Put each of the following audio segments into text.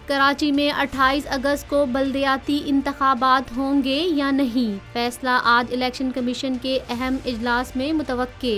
कराची में 28 अगस्त को बल्दियाती इंतखाबात होंगे या नहीं, फैसला आज इलेक्शन कमीशन के अहम इजलास में मुतवक्के।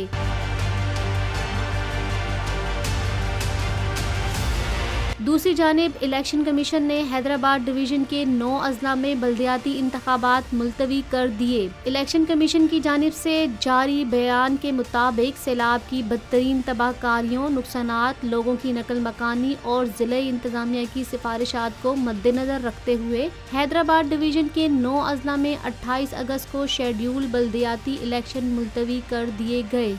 दूसरी जानिब इलेक्शन कमीशन ने हैदराबाद डिवीजन के 9 अजला में बल्दियाती इंतखाबात मुलतवी कर दिए। इलेक्शन कमीशन की जानिब से जारी बयान के मुताबिक सैलाब की बदतरीन तबाहकारियों, नुकसानात, लोगों की नकल मकानी और जिला इंतजामिया की सिफारिशात को मद्देनजर रखते हुए हैदराबाद डिवीजन के 9 अजला में 28 अगस्त को शेड्यूल बल्दियाती इलेक्शन मुलतवी कर दिए गए।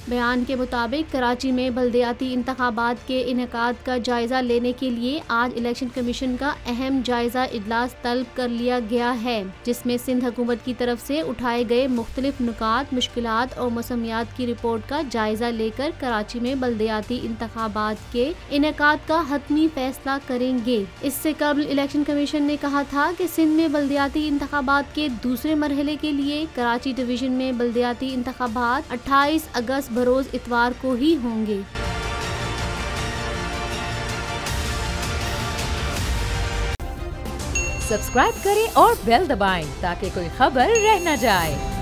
बयान के मुताबिक कराची में बल्दियाती इंतखाबात के इनेकाद का जायजा लेने के लिए आज इलेक्शन कमीशन का अहम जायजा इजलास तलब कर लिया गया है, जिसमें सिंध हुकूमत की तरफ से उठाए गए मुख्तलिफ नुकात, मुश्किलात और मौसमियात की रिपोर्ट का जायजा लेकर कराची में बल्दियाती इंतखाबात के इनेकाद का हतमी फैसला करेंगे। इससे कबल इलेक्शन कमीशन ने कहा था कि सिंध में बल्दियाती इंतखाबात के दूसरे मरहले के लिए कराची डिवीजन में बल्दियाती इंतखाबात 28 अगस्त बरोज इतवार को ही होंगे। सब्सक्राइब करें और बेल दबाएं ताकि कोई खबर रह न जाए।